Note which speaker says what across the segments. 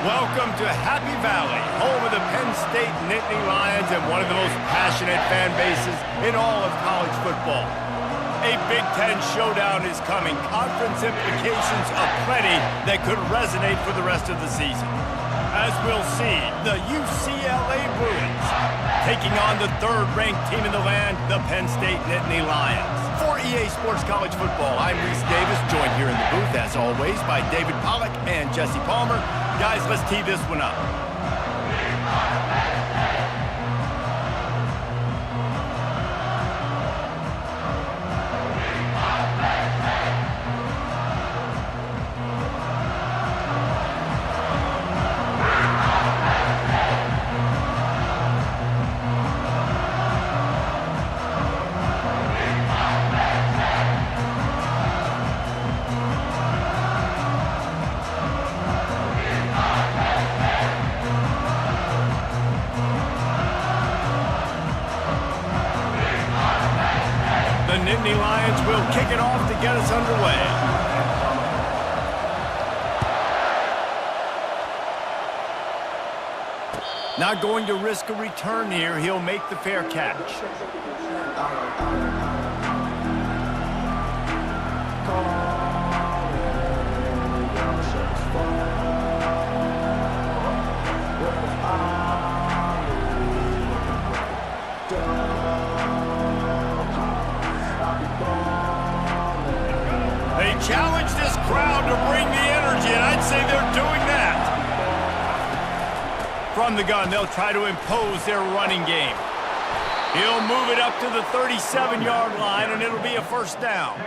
Speaker 1: Welcome to Happy Valley, home of the Penn State Nittany Lions and one of the most passionate fan bases in all of college football. A Big Ten showdown is coming. Conference implications aplenty that could resonate for the rest of the season. As we'll see, the UCLA Bruins taking on the third-ranked team in the land, the Penn State Nittany Lions. For EA Sports College Football, I'm Reese Davis, joined here in the booth, as always, by David Pollack and Jesse Palmer. Guys, let's tee this one up. The Nittany Lions will kick it off to get us underway. Not going to risk a return here. He'll make the fair catch. They challenge this crowd to bring the energy, and I'd say they're doing that. From the gun, they'll try to impose their running game. He'll move it up to the 37-yard line, and it'll be a first down.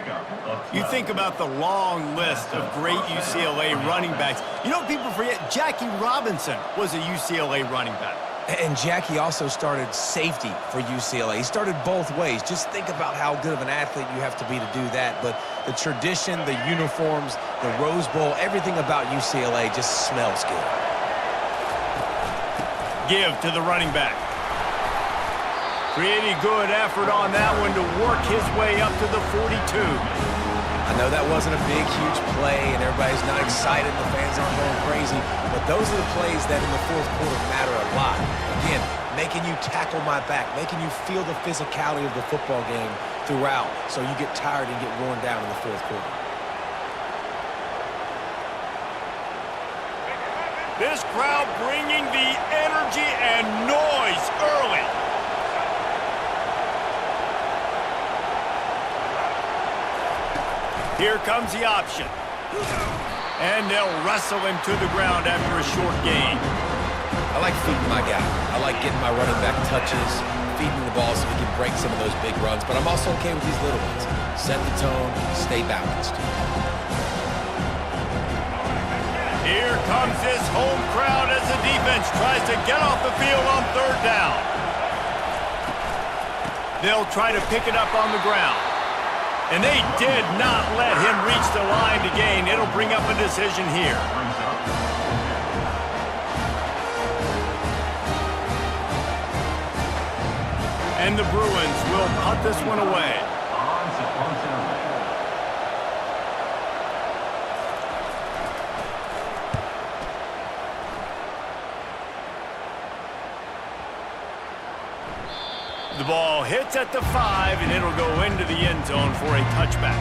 Speaker 1: You think about the long list of great UCLA running backs. You know, people forget Jackie Robinson was a UCLA running back.
Speaker 2: And Jackie also started safety for UCLA. He started both ways. Just think about how good of an athlete you have to be to do that. But the tradition, the uniforms, the Rose Bowl, everything about UCLA just smells good.
Speaker 1: Give to the running back. Pretty good effort on that one to work his way up to the 42.
Speaker 2: I know that wasn't a big, huge play, and everybody's not excited, the fans aren't going crazy, but those are the plays that in the fourth quarter matter a lot. Again, making you tackle my back, making you feel the physicality of the football game throughout, so you get tired and get worn down in the fourth quarter.
Speaker 1: This crowd bringing the energy and noise early. Here comes the option. And they'll wrestle him to the ground after a short gain.
Speaker 2: I like feeding my guy. I like getting my running back touches, feeding the ball so he can break some of those big runs, but I'm also okay with these little ones. Set the tone, stay balanced.
Speaker 1: Here comes this home crowd as the defense tries to get off the field on third down. They'll try to pick it up on the ground. And they did not let him reach the line to gain. It'll bring up a decision here. And the Bruins will punt this one away. The ball hits at the 5, and it'll go into the end zone for a touchback.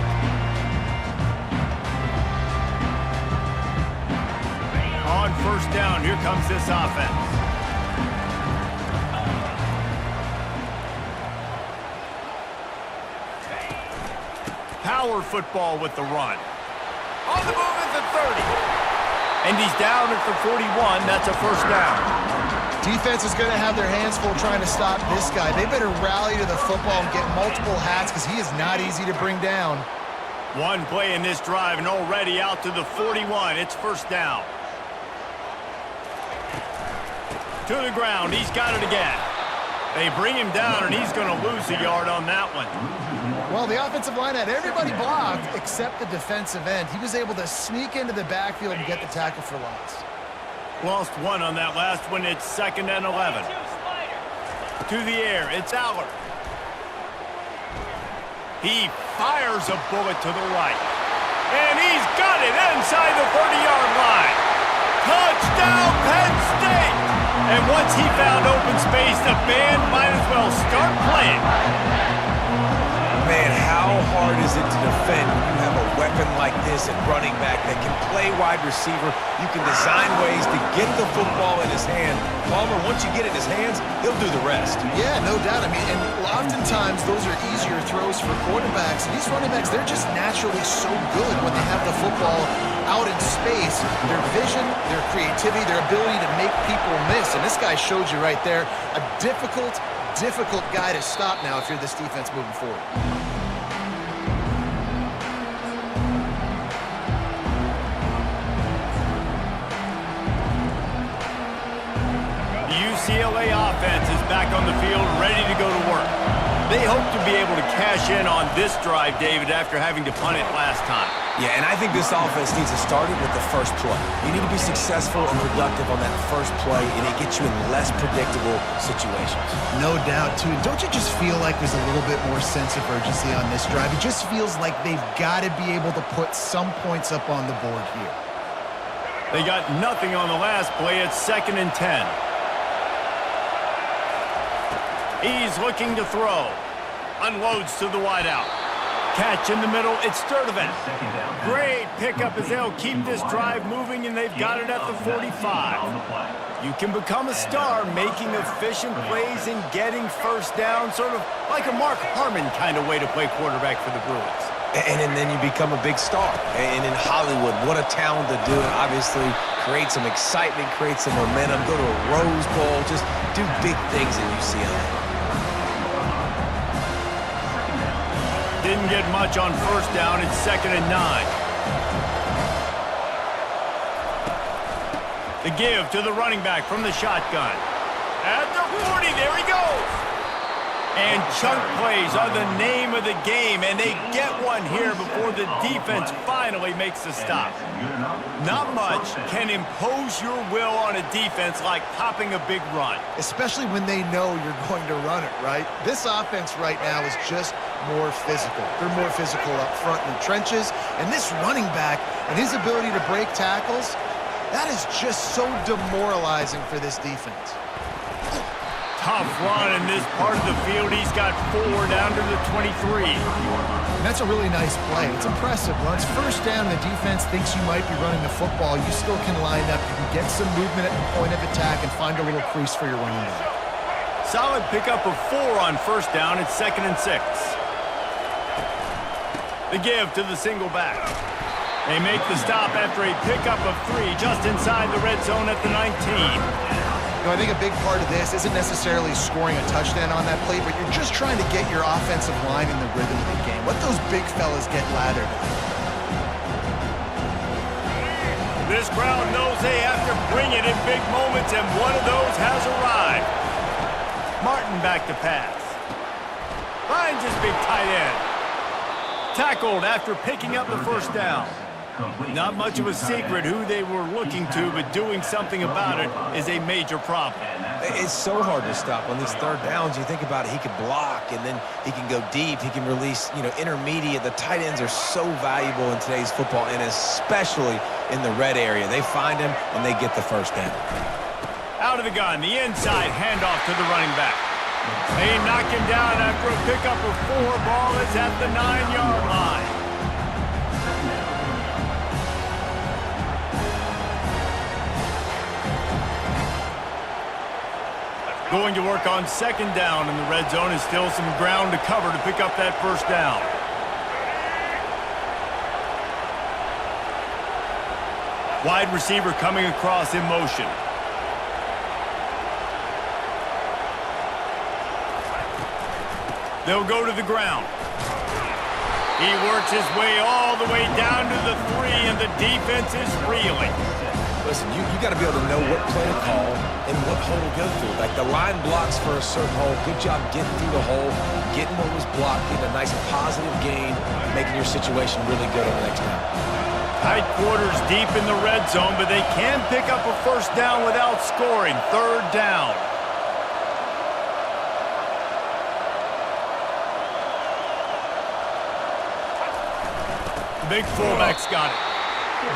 Speaker 1: On first down, here comes this offense. Power football with the run. On the move at the 30. And he's down at the 41. That's a first down.
Speaker 3: Defense is going to have their hands full trying to stop this guy. They better rally to the football and get multiple hats because he is not easy to bring down.
Speaker 1: One play in this drive and already out to the 41. It's first down. To the ground. He's got it again. They bring him down, and he's going to lose a yard on that one.
Speaker 3: Well, the offensive line had everybody blocked except the defensive end. He was able to sneak into the backfield and get the tackle for loss.
Speaker 1: Lost one on that last one. It's 2nd and 11. To the air. It's Aller. He fires a bullet to the right. And he's got it inside the 30-yard line. Touchdown, Penn State! And once he found open space, the band might as well start playing.
Speaker 2: Man, how hard is it to defend when you have a weapon like this at running back that can play wide receiver? You can design ways to get the football in his hand. Palmer, once you get it in his hands, he'll do the rest.
Speaker 3: Yeah, no doubt. I mean, and oftentimes those are easier throws for quarterbacks. And these running backs, they're just naturally so good when they have the football out in space. Their vision, their creativity, their ability to make people miss. And this guy showed you right there, a difficult guy to stop now if you're this defense moving forward.
Speaker 1: The UCLA offense is back on the field, ready to go to work. They hope to be able to cash in on this drive, David, after having to punt it last time.
Speaker 2: Yeah, and I think this offense needs to start it with the first play. You need to be successful and productive on that first play, and it gets you in less predictable situations.
Speaker 3: No doubt, too. Don't you just feel like there's a little bit more sense of urgency on this drive? It just feels like they've got to be able to put some points up on the board here.
Speaker 1: They got nothing on the last play. It's 2nd and 10. He's looking to throw. Unloads to the wideout. Catch in the middle. It's Sturdivant. Great pickup as they'll keep this drive moving, and they've got it at the 45. You can become a star making efficient plays and getting first down, sort of like a Mark Harmon kind of way to play quarterback for the Bruins.
Speaker 2: And then you become a big star. And in Hollywood, what a talent to do it. Obviously, create some excitement, create some momentum, go to a Rose Bowl, just do big things at UCLA.
Speaker 1: Didn't get much on first down. It's 2nd and 9. The give to the running back from the shotgun. At the 40, there he goes. And chunk plays are the name of the game, and they get one here before the defense finally makes the stop. Not much can impose your will on a defense like popping a big run.
Speaker 3: Especially when they know you're going to run it, right? This offense right now is just more physical. They're more physical up front in the trenches, and this running back and his ability to break tackles, that is just so demoralizing for this defense.
Speaker 1: Tough run in this part of the field. He's got 4 down to the 23.
Speaker 3: That's a really nice play. It's impressive. Once first down, the defense thinks you might be running the football. You still can line up. You can get some movement at the point of attack and find a little crease for your running back.
Speaker 1: Solid pickup of 4 on first down. It's 2nd and 6. The give to the single back. They make the stop after a pickup of 3 just inside the red zone at the 19.
Speaker 3: You know, I think a big part of this isn't necessarily scoring a touchdown on that play, but you're just trying to get your offensive line in the rhythm of the game. Let those big fellas get lathered.
Speaker 1: This crowd knows they have to bring it in big moments, and one of those has arrived. Martin back to pass. Finds his big tight end. Tackled after picking up the first down. Not much of a secret who they were looking to, but doing something about it is a major problem.
Speaker 2: It's so hard to stop on these third downs. You think about it, he could block, and then he can go deep. He can release, intermediate. The tight ends are so valuable in today's football, and especially in the red area. They find him, and they get the first down.
Speaker 1: Out of the gun, the inside handoff to the running back. They knock him down after a pickup of 4. Ball is at the 9-yard line. Going to work on 2nd down in the red zone, and still some ground to cover to pick up that first down. Wide receiver coming across in motion. They'll go to the ground. He works his way all the way down to the 3, and the defense is reeling.
Speaker 2: Listen, you got to be able to know what play to call and what hole to go through. Like the line blocks for a certain hole. Good job getting through the hole, getting what was blocked, getting a nice positive gain, making your situation really good on the next down.
Speaker 1: Tight quarters deep in the red zone, but they can pick up a first down without scoring. 3rd down. The big fullback's got it.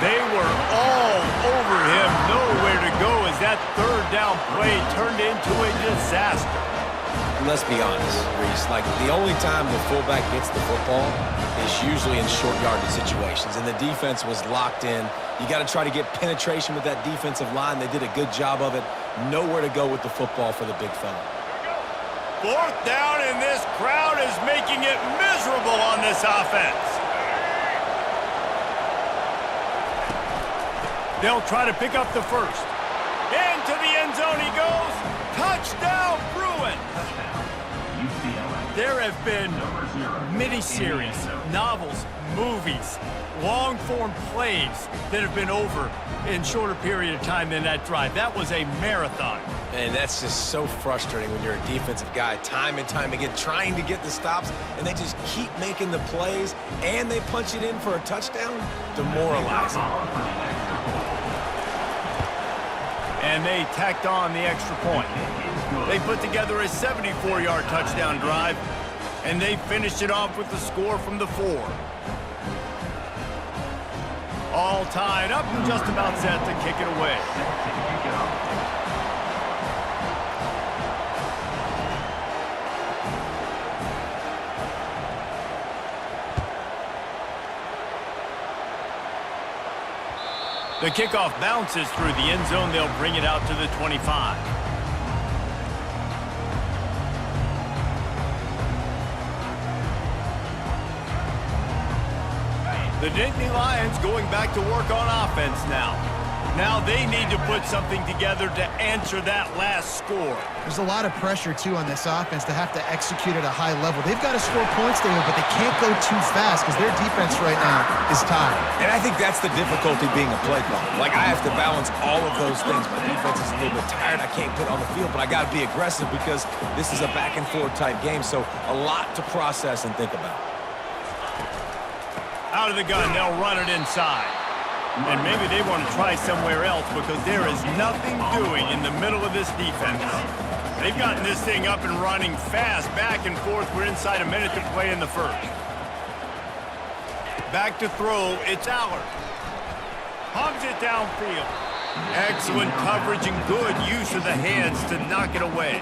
Speaker 1: They were all over him nowhere to go as that third down play turned into a disaster.
Speaker 2: Let's be honest, Reese. Like, the only time the fullback gets the football is usually in short yardage situations, and the defense was locked in. You got to try to get penetration with that defensive line. They did a good job of it. Nowhere to go with the football for the big fella.
Speaker 1: Fourth down, and this crowd is making it miserable on this offense. They'll try to pick up the first. Into the end zone he goes. Touchdown, Bruins. There have been miniseries, novels, movies, long-form plays that have been over in shorter period of time than that drive. That was a marathon.
Speaker 2: And that's just so frustrating when you're a defensive guy, time and time again, trying to get the stops, and they just keep making the plays, and they punch it in for a touchdown. Demoralizing.
Speaker 1: And they tacked on the extra point. They put together a 74-yard touchdown drive, and they finished it off with the score from the 4. All tied up and just about set to kick it away. The kickoff bounces through the end zone. They'll bring it out to the 25. The Nittany Lions going back to work on offense now. Now they need to put something together to answer that last score.
Speaker 3: There's a lot of pressure, too, on this offense to have to execute at a high level. They've got to score points, David, but they can't go too fast because their defense right now is tired.
Speaker 2: And I think that's the difficulty being a play caller. Like, I have to balance all of those things. My defense is a little bit tired. I can't put on the field, but I got to be aggressive because this is a back-and-forth type game, so a lot to process and think about.
Speaker 1: Out of the gun, they'll run it inside. And maybe they want to try somewhere else because there is nothing doing in the middle of this defense. They've gotten this thing up and running fast, back and forth. We're inside a minute to play in the first. Back to throw, it's Allard. Pumps it downfield. Excellent coverage and good use of the hands to knock it away.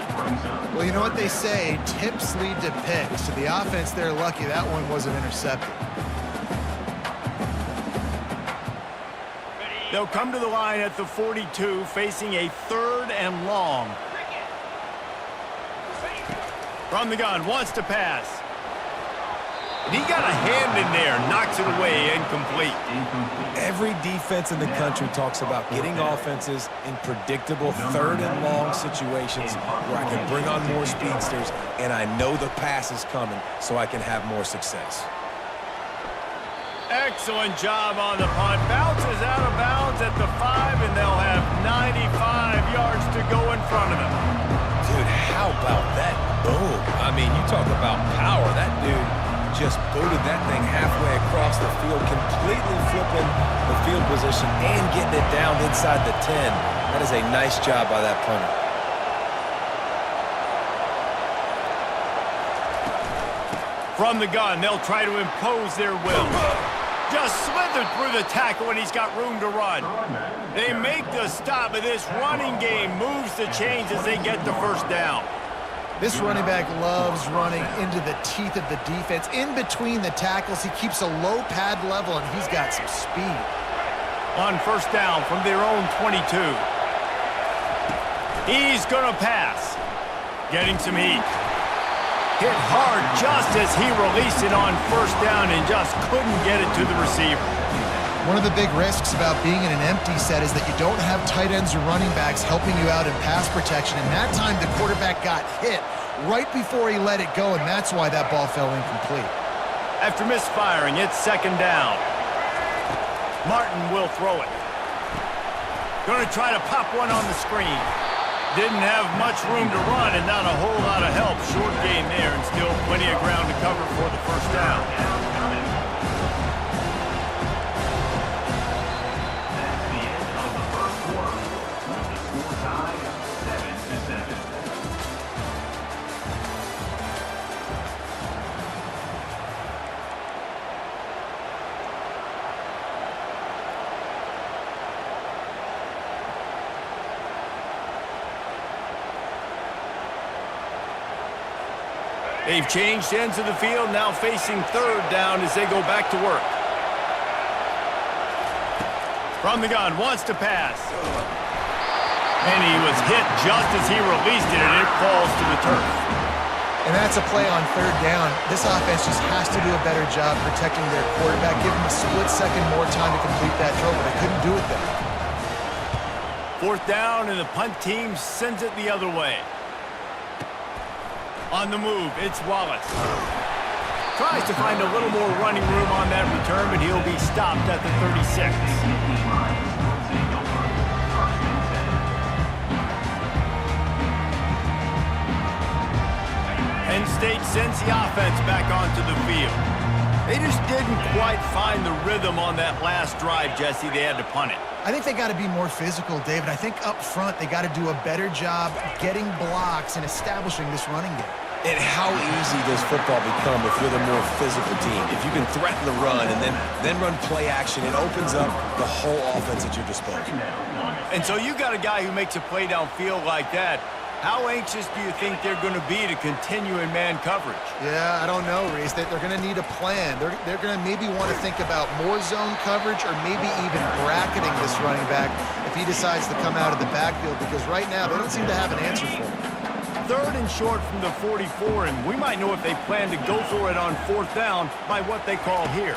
Speaker 3: Well, you know what they say, tips lead to picks. So the offense, they're lucky that one wasn't intercepted.
Speaker 1: They'll come to the line at the 42, facing a 3rd and long. From the gun, wants to pass. And he got a hand in there, knocks it away, incomplete.
Speaker 2: Every defense in the country talks about getting offenses in predictable 3rd and long situations where I can bring on more speedsters, and I know the pass is coming, so I can have more success.
Speaker 1: Excellent job on the punt. Bounces out of bounds at the 5, and they'll have 95 yards to go in front of them.
Speaker 2: Dude, how about that boom? I mean, you talk about power. That dude just booted that thing halfway across the field, completely flipping the field position and getting it down inside the 10. That is a nice job by that punter.
Speaker 1: From the gun, they'll try to impose their will. Just slithered through the tackle, and he's got room to run. They make the stop, but this running game moves the chains as they get the first down.
Speaker 3: This running back loves running into the teeth of the defense. In between the tackles, he keeps a low pad level, and he's got some speed.
Speaker 1: On first down from their own 22. He's going to pass. Getting some heat. Hit hard just as he released it on first down and just couldn't get it to the receiver.
Speaker 3: One of the big risks about being in an empty set is that you don't have tight ends or running backs helping you out in pass protection. And that time the quarterback got hit right before he let it go, and that's why that ball fell incomplete.
Speaker 1: After misfiring, it's 2nd down. Martin will throw it. Going to try to pop one on the screen. Didn't have much room to run and not a whole lot of help. Short gain there and still plenty of ground to cover for the first down. They've changed ends of the field, now facing third down as they go back to work. From the gun, wants to pass. And he was hit just as he released it, and it falls to the turf.
Speaker 3: And that's a play on third down. This offense just has to do a better job protecting their quarterback, give him a split second more time to complete that throw, but they couldn't do it there.
Speaker 1: Fourth down, and the punt team sends it the other way. On the move, it's Wallace. Tries to find a little more running room on that return, but he'll be stopped at the 36. Penn State sends the offense back onto the field. They just didn't quite find the rhythm on that last drive, Jesse. They had to punt it.
Speaker 3: I think they got to be more physical, David. I think up front they got to do a better job getting blocks and establishing this running game.
Speaker 2: And how easy does football become if you're the more physical team? If you can threaten the run and then run play action, it opens up the whole offense at your disposal.
Speaker 1: And so you got a guy who makes a play downfield like that. How anxious do you think they're going to be to continue in man coverage?
Speaker 3: Yeah, I don't know, Reese. They're going to need a plan. They're going to maybe want to think about more zone coverage or maybe even bracketing this running back if he decides to come out of the backfield, because right now they don't seem to have an answer for him.
Speaker 1: Third and short from the 44, and we might know if they plan to go for it on fourth down by what they call here.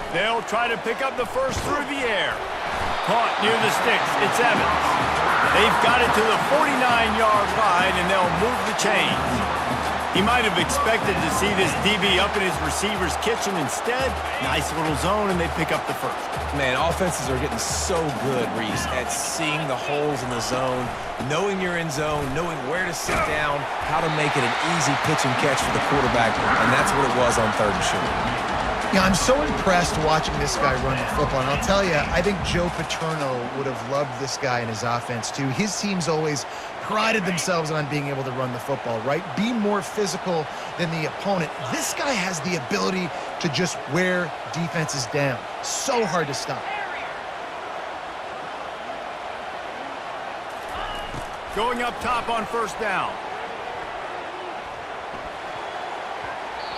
Speaker 1: They'll try to pick up the first through the air. Caught near the sticks. It's Evans. They've got it to the 49-yard line, and they'll move the chains. He might have expected to see this DB up in his receiver's kitchen. Instead, nice little zone, and they pick up the first.
Speaker 2: Man, offenses are getting so good, Reese, at seeing the holes in the zone, knowing you're in zone, knowing where to sit down, how to make it an easy pitch and catch for the quarterback, and that's what it was on third and short.
Speaker 3: Yeah, I'm so impressed watching this guy run the football. And I'll tell you, I think Joe Paterno would have loved this guy in his offense, too. His teams always prided themselves on being able to run the football, right? Be more physical than the opponent. This guy has the ability to just wear defenses down. So hard to stop.
Speaker 1: Going up top on first down.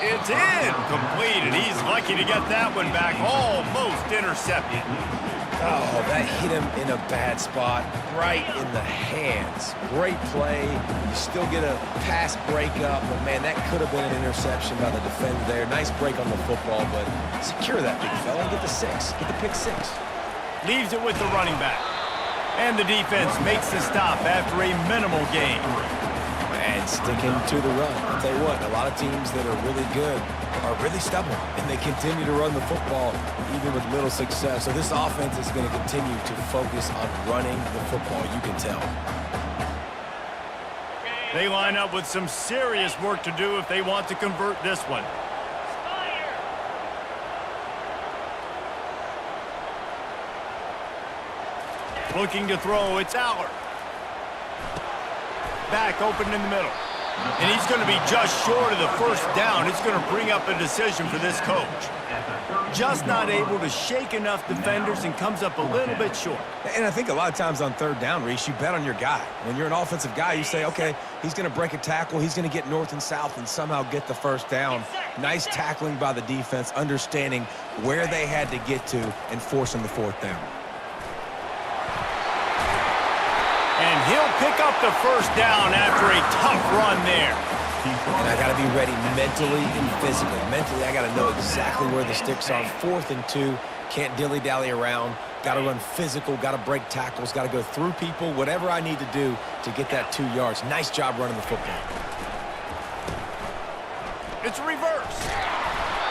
Speaker 1: It's incomplete, and he's lucky to get that one back, almost intercepted.
Speaker 2: Oh, that hit him in a bad spot, right in the hands. Great play. You still get a pass breakup, but man, that could have been an interception by the defender there. Nice break on the football, but secure that big fella and get the six. Get the pick six.
Speaker 1: Leaves it with the running back. And the defense makes the stop after a minimal gain.
Speaker 2: And sticking to the run. I'll tell you what, a lot of teams that are really good are really stubborn, and they continue to run the football even with little success. So this offense is going to continue to focus on running the football, you can tell.
Speaker 1: They line up with some serious work to do if they want to convert this one. Looking to throw, it's Aller. Back open in the middle. And he's going to be just short of the first down. It's going to bring up a decision for this coach. Just not able to shake enough defenders and comes up a little bit short.
Speaker 2: And I think a lot of times on third down, Reese, you bet on your guy. When you're an offensive guy, you say, okay, he's going to break a tackle, he's going to get north and south and somehow get the first down. Nice tackling by the defense, understanding where they had to get to and forcing the fourth down.
Speaker 1: And he'll pick up the first down after a tough run there.
Speaker 2: And I got to be ready mentally and physically. Mentally, I got to know exactly where the sticks are. 4th and 2, can't dilly-dally around. Got to run physical, got to break tackles, got to go through people, whatever I need to do to get that 2 yards. Nice job running the football.
Speaker 1: It's a reverse.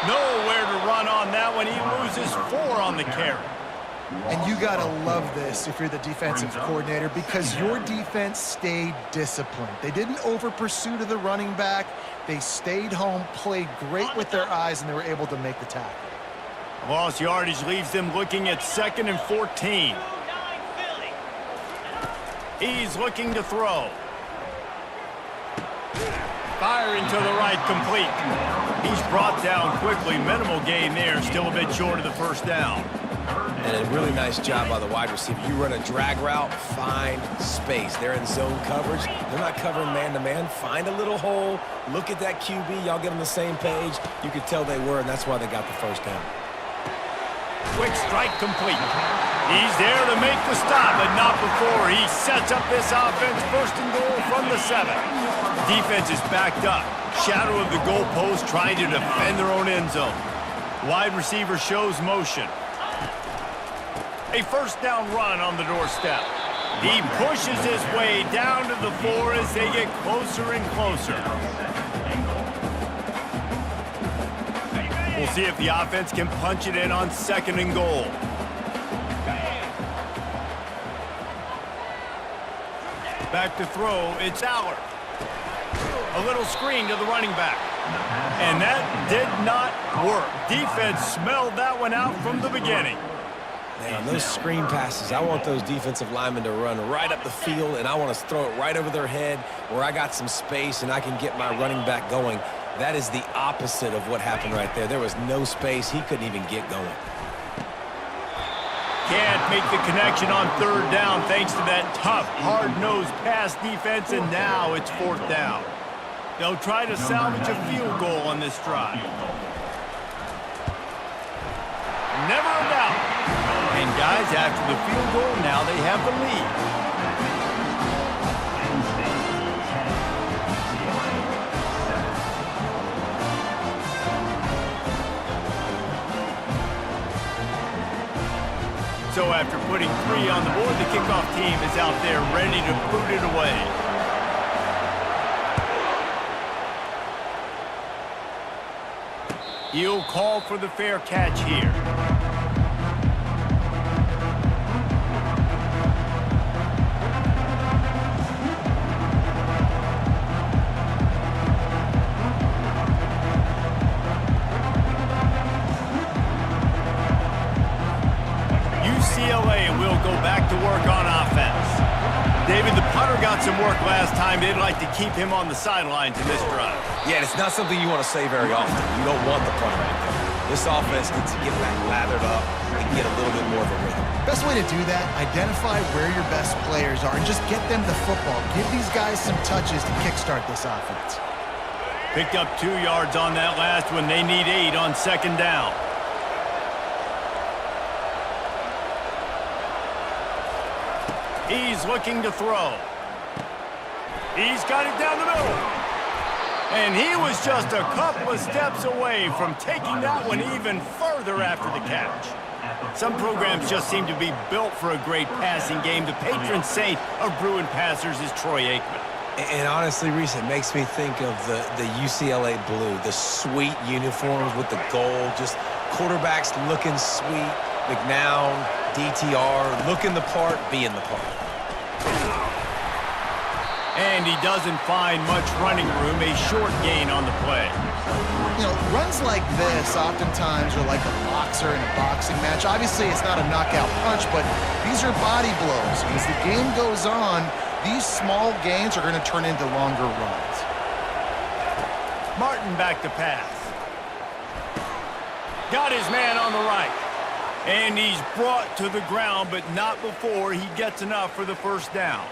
Speaker 1: Nowhere to run on that one. He loses 4 on the carry.
Speaker 3: And you got to love this if you're the defensive coordinator, because your defense stayed disciplined. They didn't over-pursue to the running back. They stayed home, played great with their eyes, and they were able to make the tackle.
Speaker 1: Lost yardage leaves them looking at 2nd and 14. He's looking to throw. Firing to the right, complete. He's brought down quickly. Minimal gain there, still a bit short of the first down.
Speaker 2: And a really nice job by the wide receiver. You run a drag route, find space. They're in zone coverage. They're not covering man-to-man. Find a little hole. Look at that QB. Y'all get on the same page. You could tell they were, and that's why they got the first down.
Speaker 1: Quick strike complete. He's there to make the stop, but not before he sets up this offense. First and goal from the 7. Defense is backed up. Shadow of the goalpost, trying to defend their own end zone. Wide receiver shows motion. A first down run on the doorstep. He pushes his way down to the 4 as they get closer and closer. We'll see if the offense can punch it in on 2nd and goal. Back to throw, it's Allard. A little screen to the running back. And that did not work. Defense smelled that one out from the beginning.
Speaker 2: Man, those screen passes, I want those defensive linemen to run right up the field, and I want to throw it right over their head where I got some space and I can get my running back going. That is the opposite of what happened right there. There was no space. He couldn't even get going.
Speaker 1: Can't make the connection on 3rd down thanks to that tough, hard-nosed pass defense, and now it's 4th down. They'll try to salvage a field goal on this drive. Never a doubt. And guys, after the field goal, now they have the lead. So after putting 3 on the board, the kickoff team is out there ready to boot it away. He'll call for the fair catch here. UCLA will go back to work on offense. David, the punter got some work last time. They'd like to keep him on the sidelines in this drive.
Speaker 2: Yeah, it's not something you want to say very often. You don't want the punter right there. This offense needs to get back lathered up and get a little bit more of a rhythm.
Speaker 3: Best way to do that, identify where your best players are and just get them the football. Give these guys some touches to kickstart this offense.
Speaker 1: Picked up 2 yards on that last one. They need 8 on 2nd down. He's looking to throw. He's got it down the middle. And he was just a couple of steps away from taking that one even further after the catch. Some programs just seem to be built for a great passing game. The patron saint of Bruin passers is Troy Aikman.
Speaker 2: And honestly, Reese, it makes me think of the UCLA blue, the sweet uniforms with the gold, just quarterbacks looking sweet, McNown, DTR, looking the part, being the part.
Speaker 1: And he doesn't find much running room, a short gain on the play.
Speaker 3: You know, runs like this oftentimes are like a boxer in a boxing match. Obviously, it's not a knockout punch, but these are body blows. As the game goes on, these small gains are going to turn into longer runs.
Speaker 1: Martin back to pass. Got his man on the right. And he's brought to the ground, but not before he gets enough for the first down.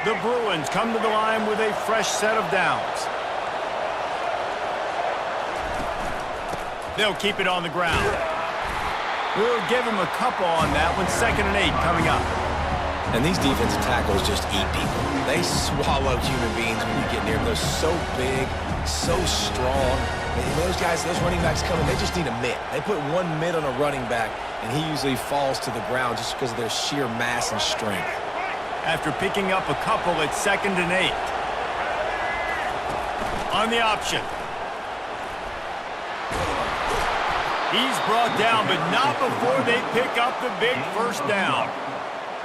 Speaker 1: The Bruins come to the line with a fresh set of downs. They'll keep it on the ground. We'll give him a couple on that one. 2nd and 8 coming up.
Speaker 2: And these defensive tackles just eat people. They swallow human beings when you get near them. They're so big, so strong. And those guys, those running backs coming, they just need a mitt. They put 1 mitt on a running back, and he usually falls to the ground just because of their sheer mass and strength.
Speaker 1: After picking up a couple, it's 2nd and 8. On the option. He's brought down, but not before they pick up the big first down.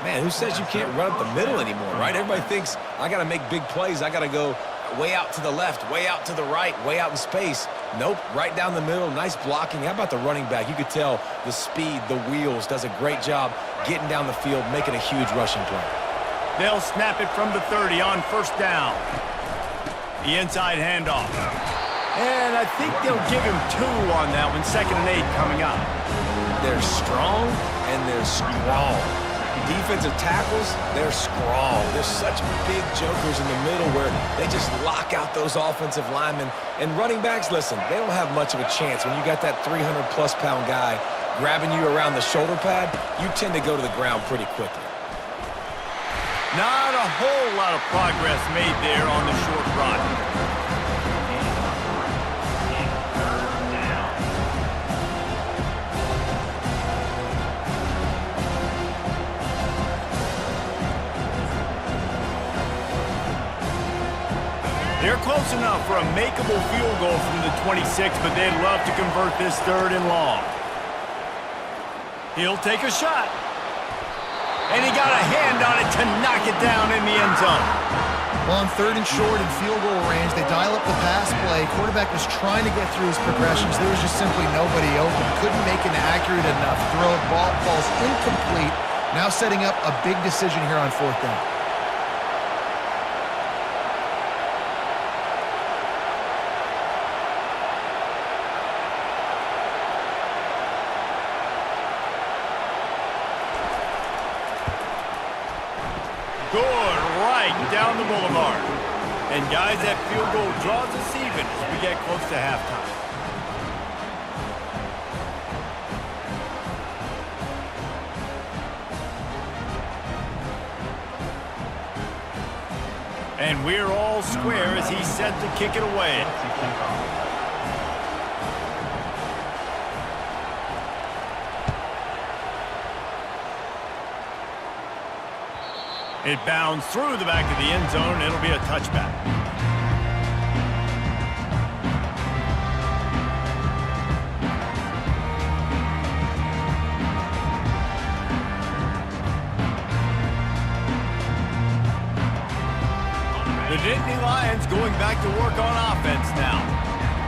Speaker 2: Man, who says you can't run up the middle anymore, right? Everybody thinks, I got to make big plays. I got to go way out to the left, way out to the right, way out in space. Nope, right down the middle, nice blocking. How about the running back? You could tell the speed, the wheels, does a great job getting down the field, making a huge rushing play.
Speaker 1: They'll snap it from the 30 on first down. The inside handoff. And I think they'll give him 2 on that one. 2nd and 8 coming up.
Speaker 2: They're strong and they're strong. Defensive tackles, they're strong. They're such big jokers in the middle where they just lock out those offensive linemen. And running backs, listen, they don't have much of a chance. When you got that 300-plus pound guy grabbing you around the shoulder pad, you tend to go to the ground pretty quickly.
Speaker 1: Not a whole lot of progress made there on the short run. They're close enough for a makeable field goal from the 26, but they'd love to convert this 3rd and long. He'll take a shot. And he got a hand on it to knock it down in the end zone.
Speaker 3: Well, on 3rd and short and field goal range, they dial up the pass play. Quarterback was trying to get through his progressions. There was just simply nobody open. Couldn't make an accurate enough throw. Ball falls incomplete. Now setting up a big decision here on 4th down.
Speaker 1: Good, right down the boulevard. And guys, that field goal draws us even as we get close to halftime. And we're all square as he's set to kick it away. It bounds through the back of the end zone. It'll be a touchback. The Nittany Lions going back to work on offense now.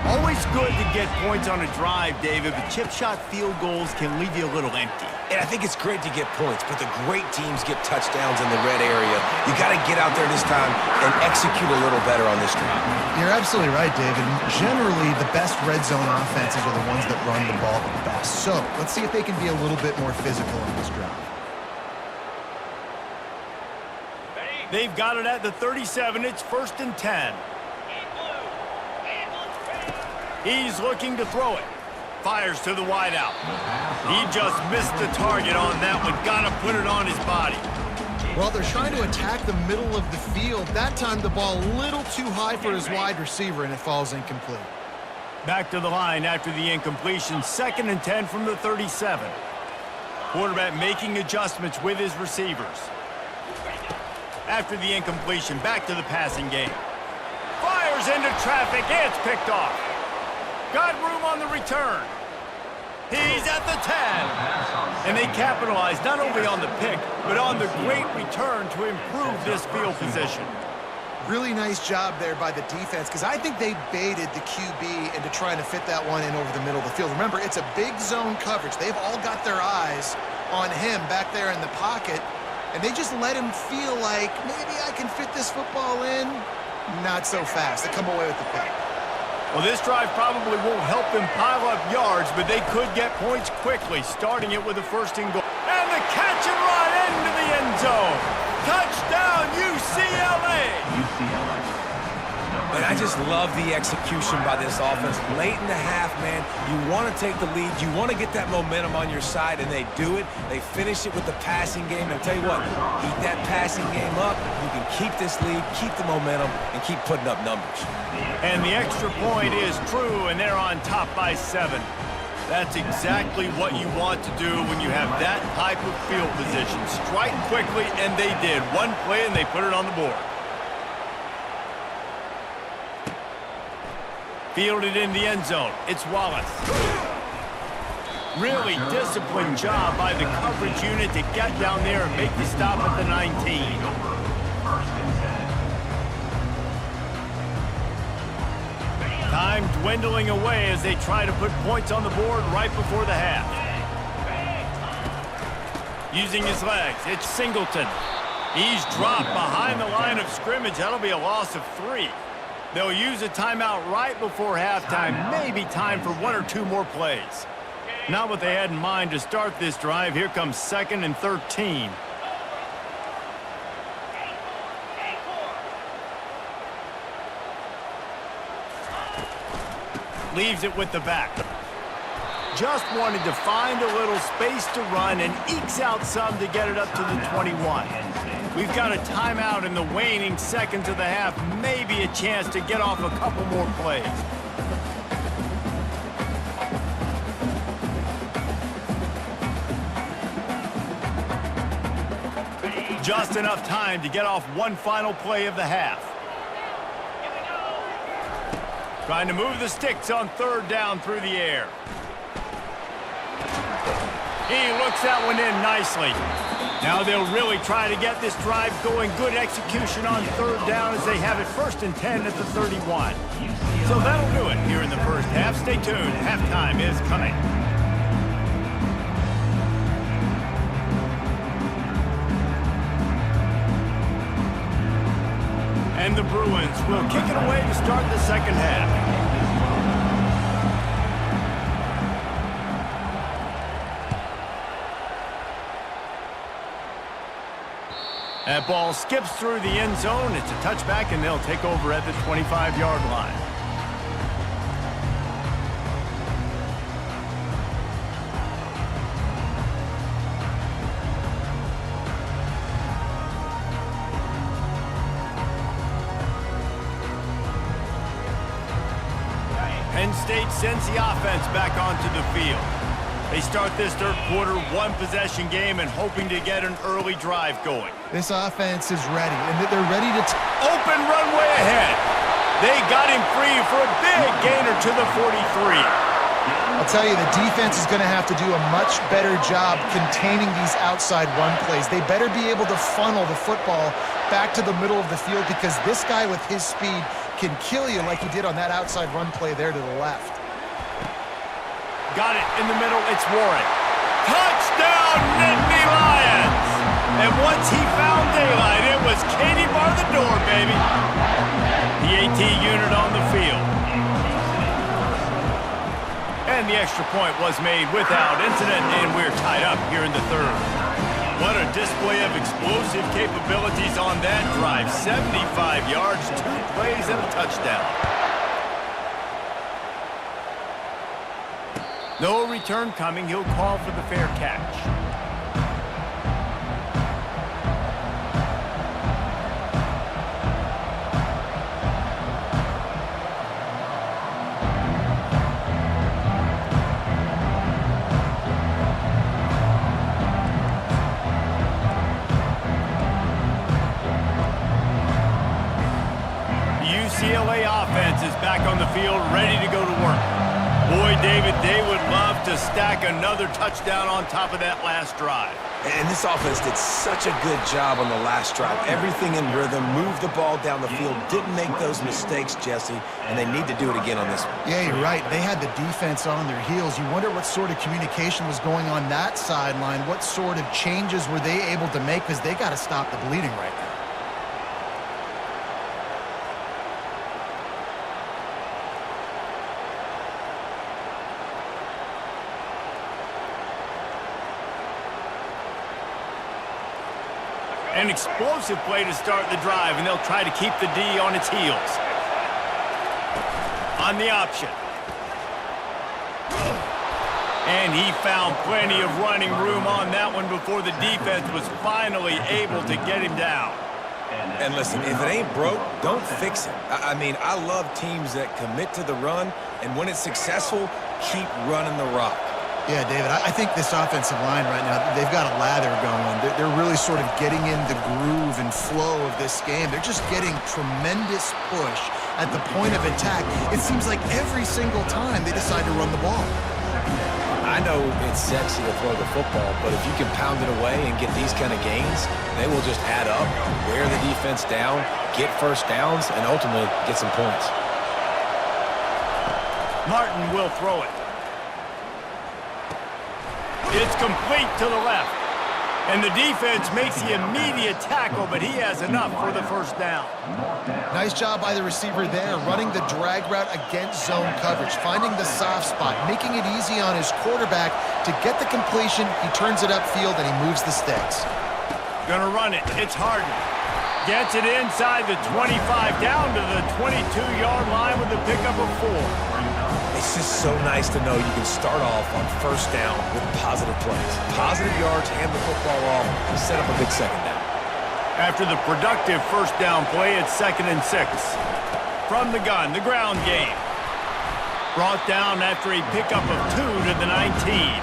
Speaker 1: Always good to get points on a drive, David, but chip shot field goals can leave you a little empty.
Speaker 2: And I think it's great to get points, but the great teams get touchdowns in the red area. You got to get out there this time and execute a little better on this drive.
Speaker 3: You're absolutely right, David. Generally, the best red zone offenses are the ones that run the ball the best. So let's see if they can be a little bit more physical on this drive.
Speaker 1: They've got it at the 37. It's 1st and 10. He's looking to throw it. Fires to the wideout. He just missed the target on that one. Got to put it on his body.
Speaker 3: Well, they're trying to attack the middle of the field. That time the ball a little too high for his wide receiver, and it falls incomplete.
Speaker 1: Back to the line after the incompletion. 2nd and 10 from the 37. Quarterback making adjustments with his receivers. After the incompletion, back to the passing game. Fires into traffic. It's picked off. Got room on the return. He's at the 10. And they capitalize not only on the pick, but on the great return to improve this field position.
Speaker 3: Really nice job there by the defense, because I think they baited the QB into trying to fit that one in over the middle of the field. Remember, it's a big zone coverage. They've all got their eyes on him back there in the pocket, and they just let him feel like, maybe I can fit this football in. Not so fast. They come away with the pick.
Speaker 1: Well, this drive probably won't help them pile up yards, but they could get points quickly, starting it with a 1st and goal. And the catch and run into the end zone. Touchdown, UCLA!
Speaker 2: And I just love the execution by this offense. Late in the half, man, you want to take the lead. You want to get that momentum on your side, and they do it. They finish it with the passing game. And I'll tell you what, keep that passing game up. You can keep this lead, keep the momentum, and keep putting up numbers.
Speaker 1: And the extra point is true, and they're on top by 7. That's exactly what you want to do when you have that type of field position. Strike quickly, and they did. One play, and they put it on the board. Fielded in the end zone. It's Wallace. Really disciplined job by the coverage unit to get down there and make the stop at the 19. Time dwindling away as they try to put points on the board right before the half. Using his legs, it's Singleton. He's dropped behind the line of scrimmage. That'll be a loss of 3. They'll use a timeout right before halftime. Maybe time for 1 or 2 more plays. Not what they had in mind to start this drive. Here comes 2nd and 13. Leaves it with the back. Just wanted to find a little space to run and ekes out some to get it up to the 21. We've got a timeout in the waning seconds of the half. Maybe a chance to get off a couple more plays. Just enough time to get off one final play of the half. Trying to move the sticks on 3rd down through the air. He looks that one in nicely. Now they'll really try to get this drive going. Good execution on 3rd down as they have it 1st and 10 at the 31. So that'll do it here in the first half. Stay tuned. Halftime is coming. And the Bruins will kick it away to start the second half. That ball skips through the end zone. It's a touchback, and they'll take over at the 25-yard line. Penn State sends the offense back onto the field. They start this 3rd quarter, 1-possession game, and hoping to get an early drive going.
Speaker 3: This offense is ready, and they're ready to
Speaker 1: open runway ahead. They got him free for a big gainer to the 43.
Speaker 3: I'll tell you, the defense is going to have to do a much better job containing these outside run plays. They better be able to funnel the football back to the middle of the field because this guy with his speed can kill you like he did on that outside run play there to the left.
Speaker 1: Got it in the middle. It's Warren. Touchdown, Nittany Lions! And once he found daylight, it was Katie bar the door, baby. The AT unit on the field. And the extra point was made without incident, and we're tied up here in the 3rd. What a display of explosive capabilities on that drive. 75 yards, 2 plays, and a touchdown. No return coming. He'll call for the fair catch. The UCLA offense is back on the field, ready to go to work. Boy, David, they would love to stack another touchdown on top of that last drive.
Speaker 2: And this offense did such a good job on the last drive. Everything in rhythm, moved the ball down the field, didn't make those mistakes, Jesse, and they need to do it again on this one.
Speaker 3: Yeah, you're right. They had the defense on their heels. You wonder what sort of communication was going on that sideline. What sort of changes were they able to make because they got to stop the bleeding right now.
Speaker 1: An explosive play to start the drive, and they'll try to keep the D on its heels. On the option. And he found plenty of running room on that one before the defense was finally able to get him down.
Speaker 2: And listen, if it ain't broke, don't fix it. I mean, I love teams that commit to the run, and when it's successful, keep running the rock.
Speaker 3: Yeah, David, I think this offensive line right now, they've got a lather going. They're really sort of getting in the groove and flow of this game. They're just getting tremendous push at the point of attack. It seems like every single time they decide to run the ball.
Speaker 2: I know it's sexy to throw the football, but if you can pound it away and get these kind of gains, they will just add up, wear the defense down, get first downs, and ultimately get some points.
Speaker 1: Martin will throw it. It's complete to the left. And the defense makes the immediate tackle, but he has enough for the first down.
Speaker 3: Nice job by the receiver there, running the drag route against zone coverage, finding the soft spot, making it easy on his quarterback to get the completion. He turns it upfield, and he moves the sticks.
Speaker 1: Gonna run it. It's Harden. Gets it inside the 25, down to the 22-yard line with a pickup of 4.
Speaker 2: It's just so nice to know you can start off on first down with positive plays. Positive yards, hand the football off, and set up a big second down.
Speaker 1: After the productive first down play, it's 2nd and 6. From the gun, the ground game. Brought down after a pickup of 2 to the 19.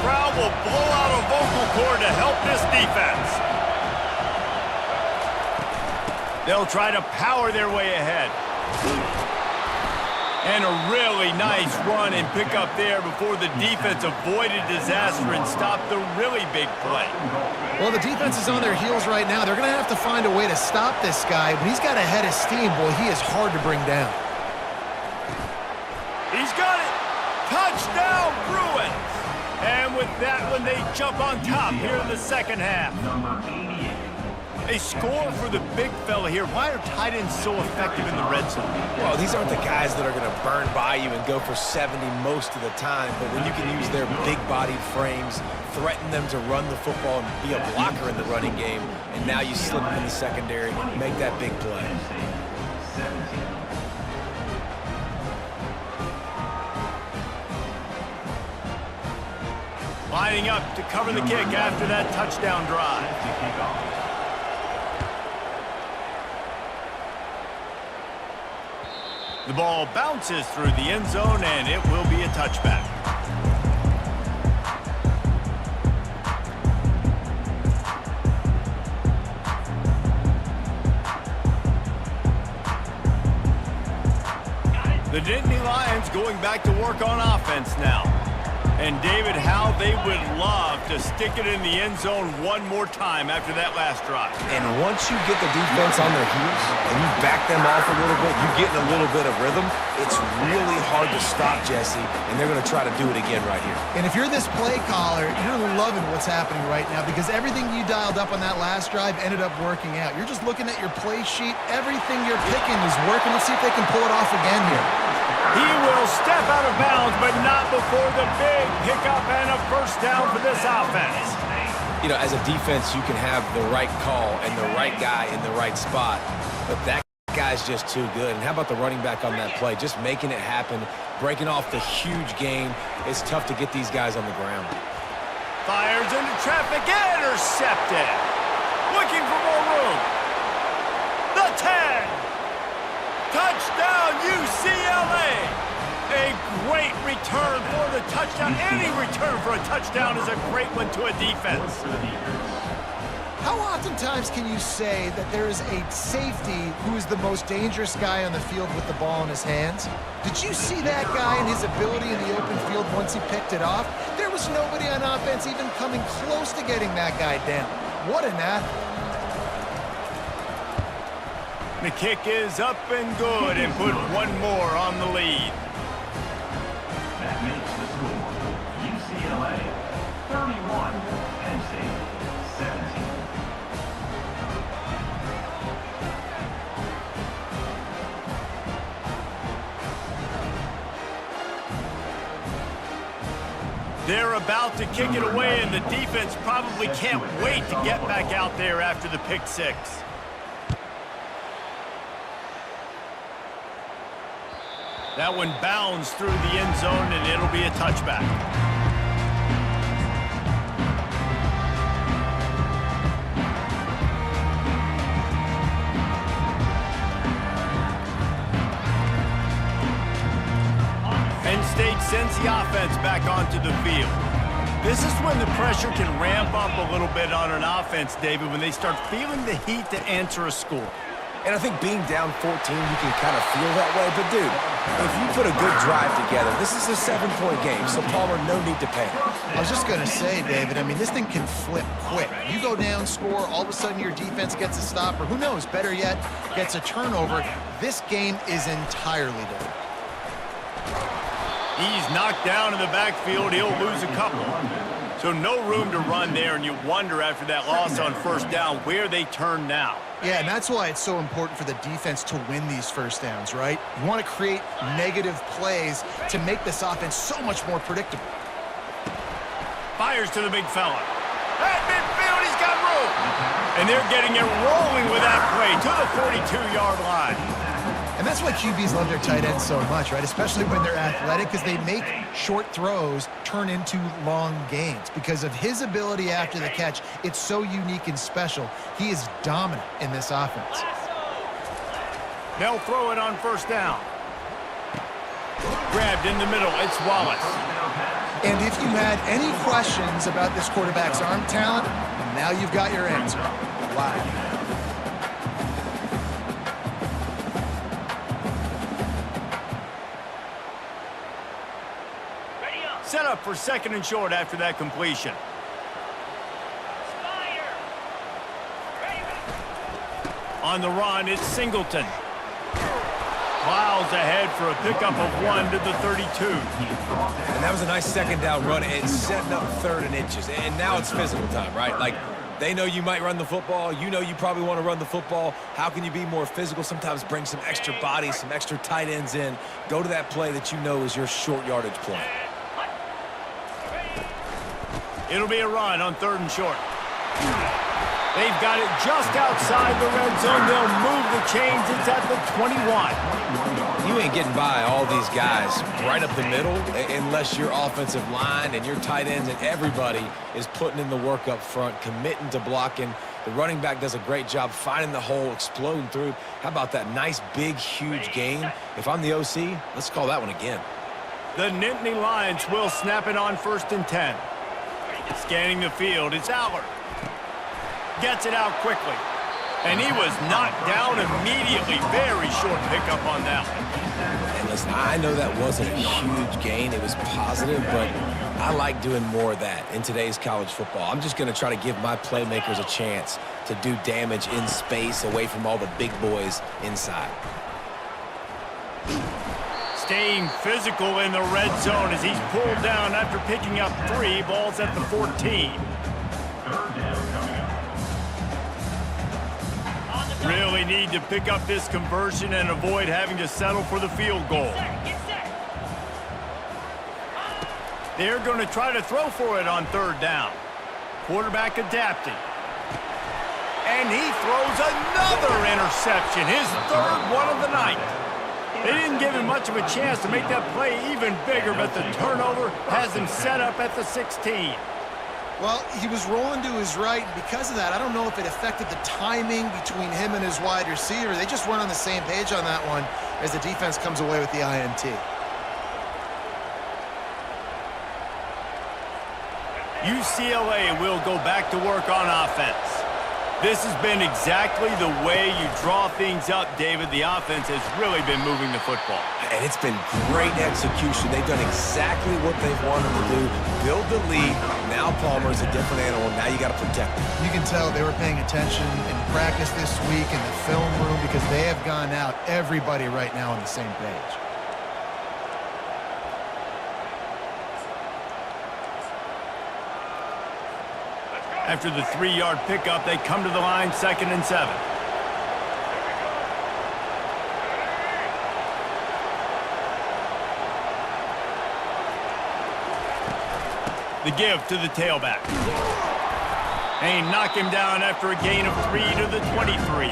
Speaker 1: Crowd will blow out a vocal cord to help this defense. They'll try to power their way ahead. And a really nice run and pick up there before the defense avoided disaster and stopped the really big play.
Speaker 3: Well, the defense is on their heels right now. They're going to have to find a way to stop this guy. When he's got a head of steam, boy, he is hard to bring down.
Speaker 1: He's got it. Touchdown, Bruins. And with that one, they jump on top here in the second half. A score for the big fella here. Why are tight ends so effective in the red zone?
Speaker 2: Well, these aren't the guys that are going to burn by you and go for 70 most of the time, but when you can use their big-bodied frames, threaten them to run the football and be a blocker in the running game, and now you slip them in the secondary, make that big play.
Speaker 1: Lining up to cover the kick after that touchdown drive. The ball bounces through the end zone, and it will be a touchback. The Nittany Lions going back to work on offense now. And David, how they would love to stick it in the end zone one more time after that last drive.
Speaker 2: And once you get the defense on their heels and you back them off a little bit, you get in a little bit of rhythm, it's really hard to stop, Jesse, and they're going to try to do it again right here.
Speaker 3: And if you're this play caller, you're loving what's happening right now because everything you dialed up on that last drive ended up working out. You're just looking at your play sheet. Everything you're picking is working. Let's see if they can pull it off again here.
Speaker 1: He will step out of bounds, but not before the big pickup and a first down for this offense.
Speaker 2: You know, as a defense, you can have the right call and the right guy in the right spot, but that guy's just too good. And how about the running back on that play? Just making it happen, breaking off the huge gain. It's tough to get these guys on the ground.
Speaker 1: Fires into traffic, intercepted. Looking for more room. The 10. Touchdown, UCLA! A great return for the touchdown. Any return for a touchdown is a great one to a defense.
Speaker 3: How oftentimes can you say that there is a safety who is the most dangerous guy on the field with the ball in his hands? Did you see that guy and his ability in the open field once he picked it off? There was nobody on offense even coming close to getting that guy down. What an athlete.
Speaker 1: The kick is up and good and put one more on the lead.
Speaker 4: That makes the score UCLA 31, Penn State 17.
Speaker 1: They're about to kick it away, and the defense probably can't wait to get back out there after the pick six. That one bounds through the end zone, and it'll be a touchback. Penn State sends the offense back onto the field. This is when the pressure can ramp up a little bit on an offense, David, when they start feeling the heat to answer a score.
Speaker 2: And I think being down 14, you can kind of feel that way. But, dude, if you put a good drive together, this is a 7-point game, so Palmer, no need to panic.
Speaker 3: I was just going to say, David, I mean, this thing can flip quick. You go down, score, all of a sudden your defense gets a stop, or who knows, better yet, gets a turnover. This game is entirely different.
Speaker 1: He's knocked down in the backfield. He'll lose a couple. So no room to run there, and you wonder after that loss on first down where they turn now.
Speaker 3: Yeah, and that's why it's so important for the defense to win these first downs, right? You want to create negative plays to make this offense so much more predictable.
Speaker 1: Fires to the big fella. At midfield, he's got room. And they're getting it rolling with that play to the 42-yard line.
Speaker 3: And that's why QBs love their tight ends so much, right? Especially when they're athletic, because they make short throws turn into long gains. Because of his ability after the catch, it's so unique and special. He is dominant in this offense.
Speaker 1: They'll throw it on first down. Grabbed in the middle, it's Wallace.
Speaker 3: And if you had any questions about this quarterback's arm talent, now you've got your answer. Wow.
Speaker 1: Set up for second and short after that completion. On the run, it's Singleton. Plows ahead for a pickup of 1 to the 32.
Speaker 2: And that was a nice second down run. It's setting up 3rd and inches. And now it's physical time, right? Like, they know you might run the football. You know you probably want to run the football. How can you be more physical? Sometimes bring some extra bodies, some extra tight ends in. Go to that play that you know is your short yardage play.
Speaker 1: It'll be a run on 3rd and short. They've got it just outside the red zone. They'll move the chains. It's at the 21.
Speaker 2: You ain't getting by all these guys right up the middle unless your offensive line and your tight ends and everybody is putting in the work up front, committing to blocking. The running back does a great job finding the hole, exploding through. How about that nice, big, huge gain? If I'm the OC, let's call that one again.
Speaker 1: The Nittany Lions will snap it on 1st and 10. Scanning the field, it's Aller. Gets it out quickly. And he was knocked down immediately. Very short pickup on that one.
Speaker 2: And listen, I know that wasn't a huge gain. It was positive, but I like doing more of that in today's college football. I'm just going to try to give my playmakers a chance to do damage in space away from all the big boys inside.
Speaker 1: Staying physical in the red zone as he's pulled down after picking up 3. Balls at the 14. Really need to pick up this conversion and avoid having to settle for the field goal. They're going to try to throw for it on 3rd down. Quarterback adapting. And he throws another interception, his 3rd one of the night. They didn't give him much of a chance to make that play even bigger, but the turnover has him set up at the 16.
Speaker 3: Well, he was rolling to his right. Because of that, I don't know if it affected the timing between him and his wide receiver. They just weren't on the same page on that one as the defense comes away with the INT.
Speaker 1: UCLA will go back to work on offense. This has been exactly the way you draw things up, David. The offense has really been moving the football.
Speaker 2: And it's been great execution. They've done exactly what they've wanted to do. Build the lead. Now Palmer's a different animal. Now you got to protect him.
Speaker 3: You can tell they were paying attention in practice this week in the film room because they have gone out, everybody right now on the same page.
Speaker 1: After the 3-yard pickup, they come to the line, 2nd and 7. The give to the tailback. And he knocked him down after a gain of 3 to the 23.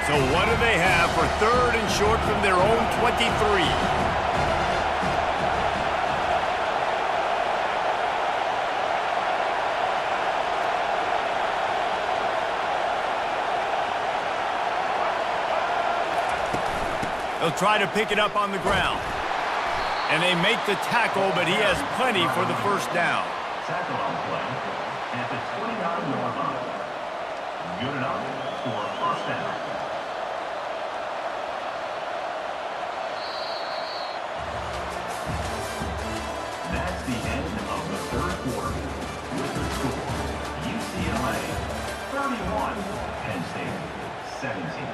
Speaker 1: So what do they have for 3rd and short from their own 23? They'll try to pick it up on the ground. And they make the tackle, but he has plenty for the first down.
Speaker 4: Tackle on the play at the 29-yard line. Good enough for a first down. That's the end of the third quarter. With the score, UCLA 31, Penn State 17.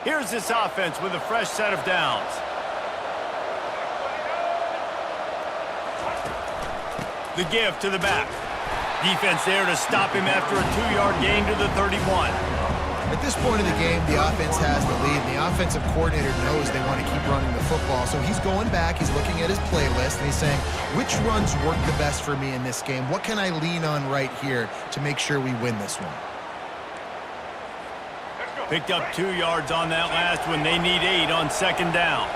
Speaker 1: Here's this offense with a fresh set of downs. The give to the back. Defense there to stop him after a 2-yard gain to the 31.
Speaker 3: At this point of the game, the offense has the lead, and the offensive coordinator knows they want to keep running the football. So he's going back, he's looking at his playlist, and he's saying, which runs work the best for me in this game? What can I lean on right here to make sure we win this one?
Speaker 1: Picked up 2 yards on that last one. They need 8 on second down.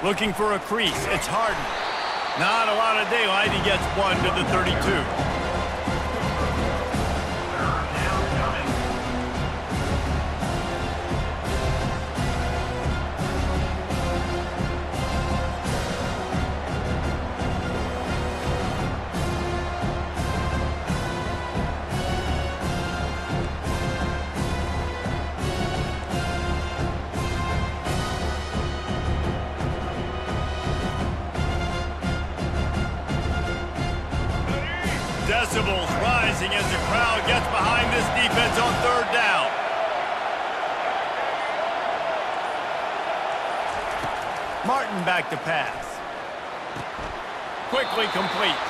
Speaker 1: Looking for a crease. It's Harden. Not a lot of daylight. He gets 1 to the 32. Decibels rising as the crowd gets behind this defense on third down. Martin back to pass. Quickly complete.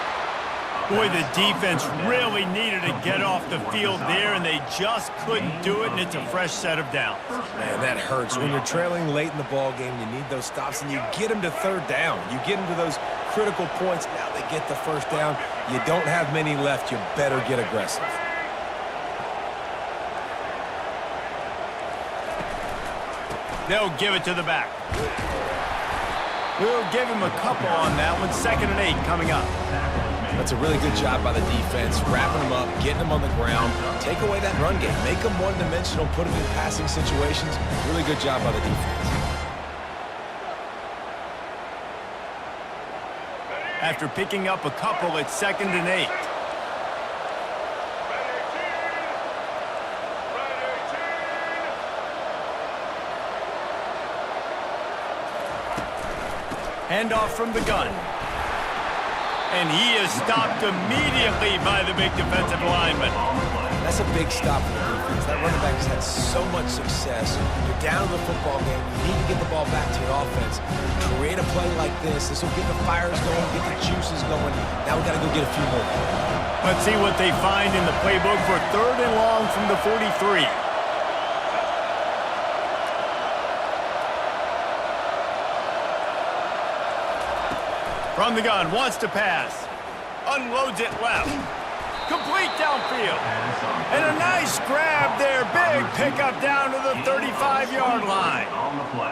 Speaker 1: Boy, the defense really needed to get off the field there, and they just couldn't do it, and it's a fresh set of downs.
Speaker 2: Man, that hurts. When you're trailing late in the ball game, you need those stops, and you get them to third down. You get them to those critical points. Now they get the first down. You don't have many left. You better get aggressive.
Speaker 1: They'll give it to the back. We'll give him a couple on that one. 2nd and 8 coming up.
Speaker 2: That's a really good job by the defense, wrapping them up, getting them on the ground. Take away that run game. Make them one-dimensional, put them in passing situations. Really good job by the defense.
Speaker 1: After picking up a couple, it's 2nd and 8. Handoff from the gun. And he is stopped immediately by the big defensive lineman.
Speaker 2: That's a big stop for the defense. That running back has had so much success. You're down in the football game. You need to get the ball back to your offense. Create a play like this. This will get the fires going, get the juices going. Now we got to go get a few more.
Speaker 1: Let's see what they find in the playbook for 3rd and long from the 43. From the gun, wants to pass. Unloads it left. Complete downfield. And a nice grab there. Big pickup down to the 35-yard line.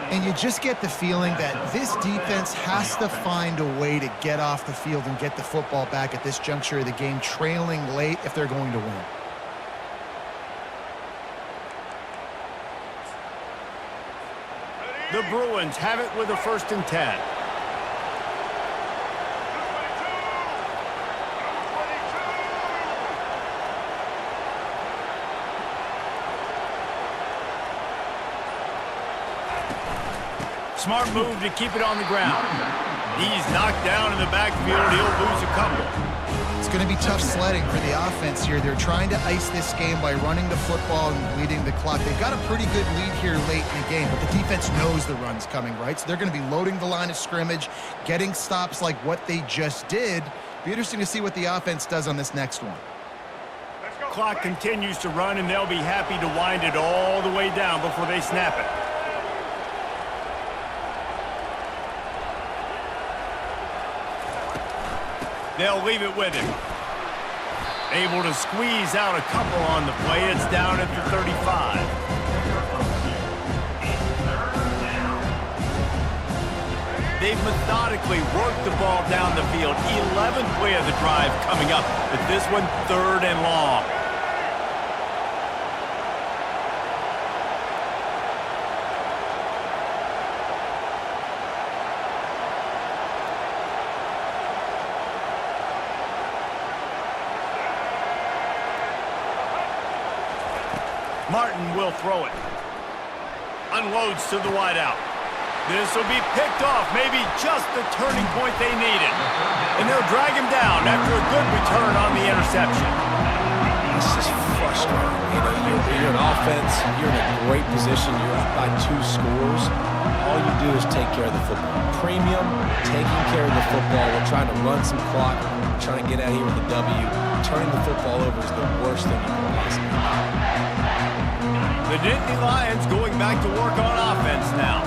Speaker 3: And you just get the feeling that this defense has to find a way to get off the field and get the football back at this juncture of the game, trailing late if they're going to win.
Speaker 1: The Bruins have it with a 1st and 10. Smart move to keep it on the ground. He's knocked down in the backfield. He'll lose a couple.
Speaker 3: It's going to be tough sledding for the offense here. They're trying to ice this game by running the football and bleeding the clock. They've got a pretty good lead here late in the game, but the defense knows the run's coming, right? So they're going to be loading the line of scrimmage, getting stops like what they just did. Be interesting to see what the offense does on this next one.
Speaker 1: clock continues to run, and they'll be happy to wind it all the way down before they snap it. They'll leave it with him. Able to squeeze out a couple on the play. It's down at the 35. They've methodically worked the ball down the field. 11th play of the drive coming up, but this one 3rd and long. Martin will throw it. Unloads to the wideout. This will be picked off, maybe just the turning point they needed. And they'll drag him down after a good return on the interception.
Speaker 2: This is frustrating. You know, you're an offense, you're in a great position, you're up by 2 scores. All you do is take care of the football. Premium, taking care of the football. We're trying to run some clock. We're trying to get out of here with a W. Turning the football over is the worst thing you can possibly do.
Speaker 1: The Nittany Lions going back to work on offense now.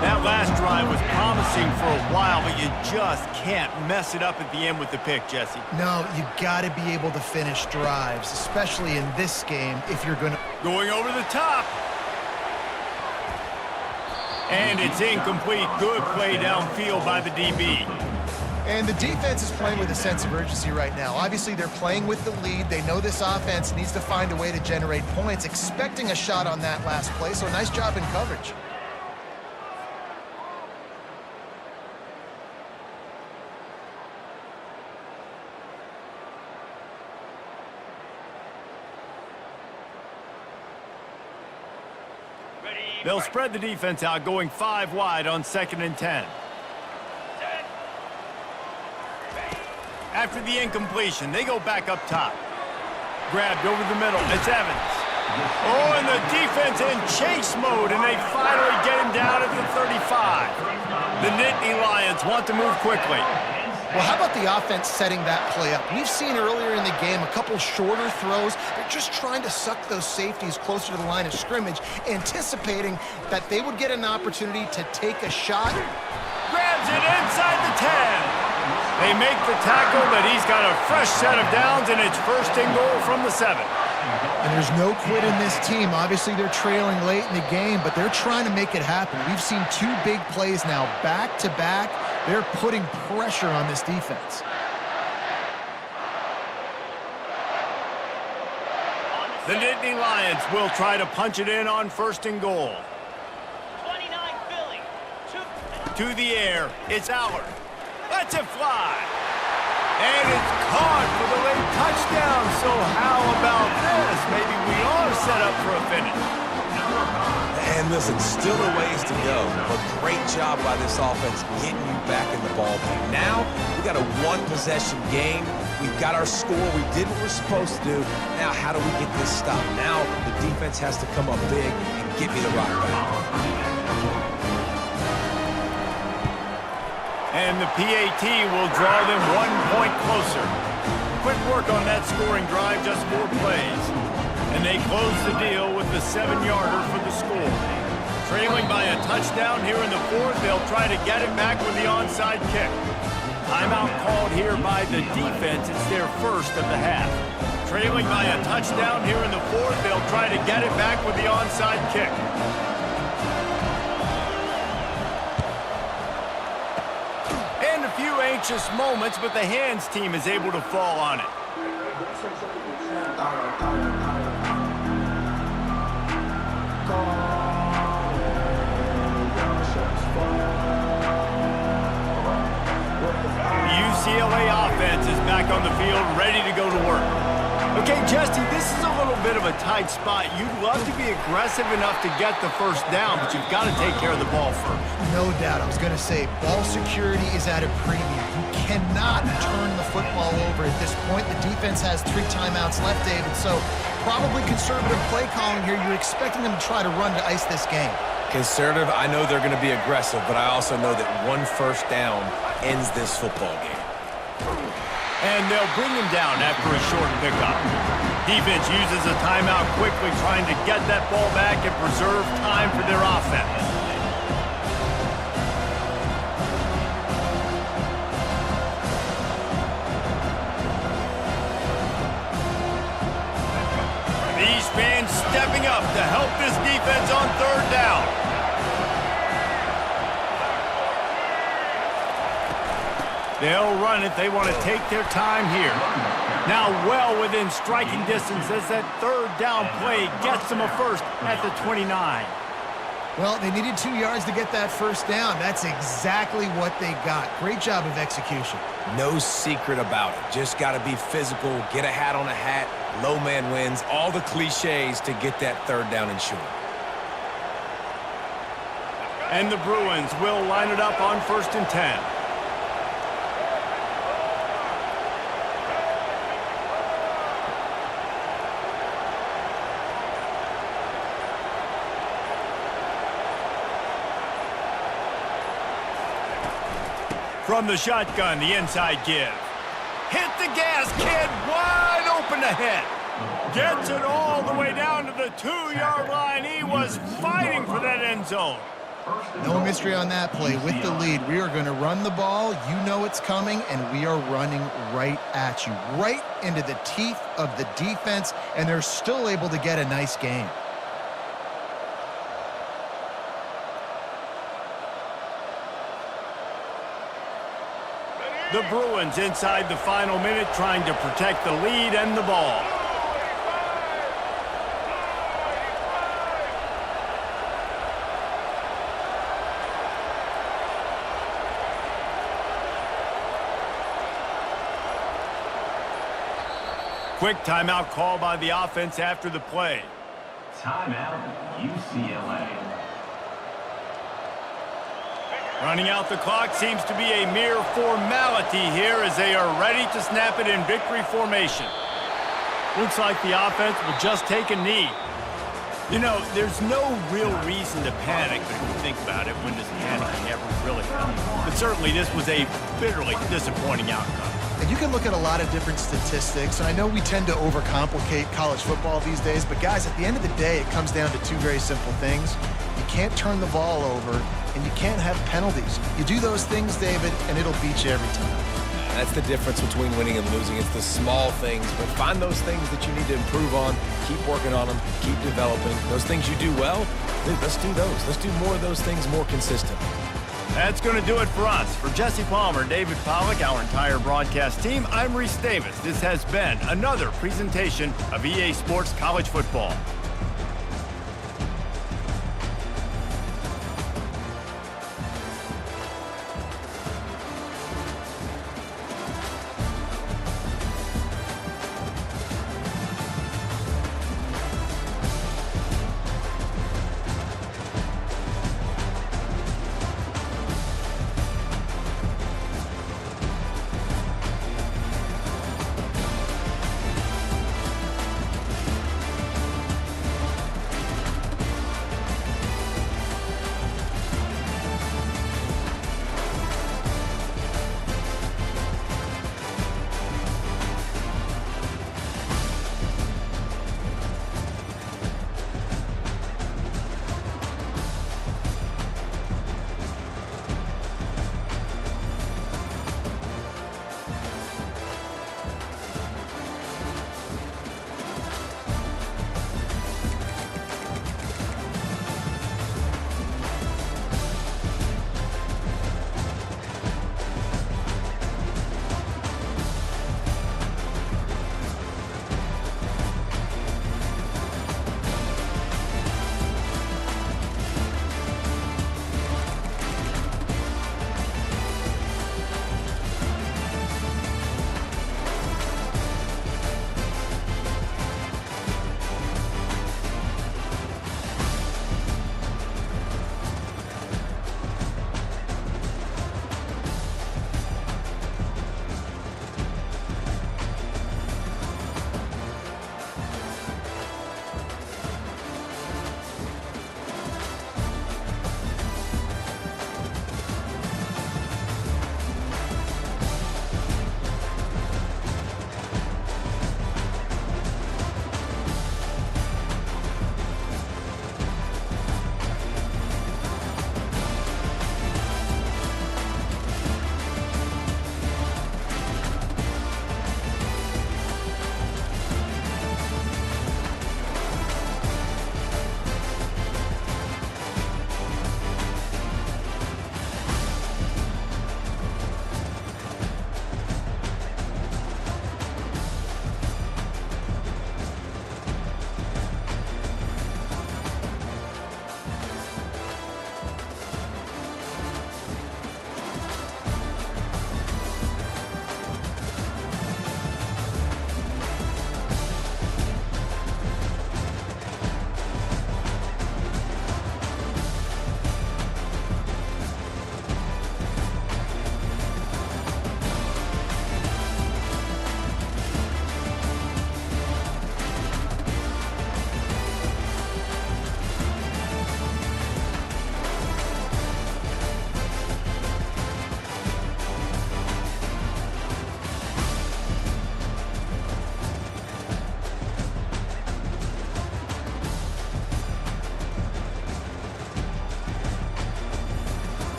Speaker 1: That last drive was promising for a while, but you just can't mess it up at the end with the pick, Jesse.
Speaker 3: No, you got to be able to finish drives, especially in this game if you're going to...
Speaker 1: Going over the top. And it's incomplete. Good play downfield by the DB.
Speaker 3: And the defense is playing with a sense of urgency right now. Obviously, they're playing with the lead. They know this offense needs to find a way to generate points, expecting a shot on that last play, so nice job in coverage.
Speaker 1: They'll spread the defense out, going 5 wide on 2nd and 10. After the incompletion, they go back up top. Grabbed over the middle. It's Evans. Oh, and the defense in chase mode, and they finally get him down at the 35. The Nittany Lions want to move quickly.
Speaker 3: Well, how about the offense setting that play up? We've seen earlier in the game a couple shorter throws. They're just trying to suck those safeties closer to the line of scrimmage, anticipating that they would get an opportunity to take a shot.
Speaker 1: Grabs it inside the 10. They make the tackle, but he's got a fresh set of downs, and it's 1st and goal from the 7.
Speaker 3: And there's no quit in this team. Obviously, they're trailing late in the game, but they're trying to make it happen. We've seen 2 big plays now, back-to-back. They're putting pressure on this defense.
Speaker 1: The Nittany Lions will try to punch it in on 1st and goal.
Speaker 5: 29 Philly.
Speaker 1: To the air. It's Allard. Lets it fly. And it's caught for the late touchdown. So how about this? Maybe we are set up for a finish.
Speaker 2: And listen, still a ways to go, but great job by this offense getting you back in the ball game. Now, we got a 1-possession game. We've got our score. We did what we're supposed to do. Now, how do we get this stopped? Now, the defense has to come up big and get me the rock back.
Speaker 1: And the PAT will draw them 1 point closer. Quick work on that scoring drive, just 4 plays. And they close the deal with the 7-yarder for the score. Trailing by a touchdown here in the 4th, they'll try to get it back with the onside kick. Timeout called here by the defense. It's their 1st of the half. Trailing by a touchdown here in the 4th, they'll try to get it back with the onside kick. And a few anxious moments, but the hands team is able to fall on it. The UCLA offense is back on the field, ready to go to work. Okay, Justy, this is a little bit of a tight spot. You'd love to be aggressive enough to get the 1st down, but you've got to take care of the ball first.
Speaker 3: No doubt. I was going to say, ball security is at a premium. You cannot turn the football over at this point. The defense has 3 timeouts left, David, so probably conservative play calling here. You're expecting them to try to run to ice this game.
Speaker 2: Conservative, I know they're going to be aggressive, but I also know that 1 first down ends this football game.
Speaker 1: And they'll bring him down after a short pickup. Defense uses a timeout quickly, trying to get that ball back and preserve time for their offense. These fans stepping up to help this defense on third down. They'll run it. They want to take their time here. Now well within striking distance as that third down play gets them a first at the 29.
Speaker 3: Well, they needed 2 yards to get that first down. That's exactly what they got. Great job of execution.
Speaker 2: No secret about it. Just got to be physical, get a hat on a hat, low man wins, all the cliches to get that third down and short.
Speaker 1: And the Bruins will line it up on 1st and 10. From the shotgun, the inside give. Hit the gas, kid, wide open ahead. Gets it all the way down to the 2-yard line. He was fighting for that end zone.
Speaker 3: No mystery on that play. With the lead, we are going to run the ball. You know it's coming, and we are running right at you, right into the teeth of the defense, and they're still able to get a nice gain.
Speaker 1: The Bruins inside the final minute trying to protect the lead and the ball. Quick timeout call by the offense after the play.
Speaker 4: Timeout, UCLA.
Speaker 1: Running out the clock seems to be a mere formality here as they are ready to snap it in victory formation. Looks like the offense will just take a knee. You know, there's no real reason to panic, but if you think about it, when does panicking ever really come? But certainly this was a bitterly disappointing outcome.
Speaker 3: And you can look at a lot of different statistics, and I know we tend to overcomplicate college football these days, but guys, at the end of the day, it comes down to two very simple things. You can't turn the ball over, and you can't have penalties. You do those things, David, and it'll beat you every time.
Speaker 2: That's the difference between winning and losing. It's the small things, but find those things that you need to improve on, keep working on them, keep developing. Those things you do well, let's do those. Let's do more of those things more consistently.
Speaker 1: That's going to do it for us. For Jesse Palmer, David Pollack, our entire broadcast team, I'm Reese Davis. This has been another presentation of EA Sports College Football.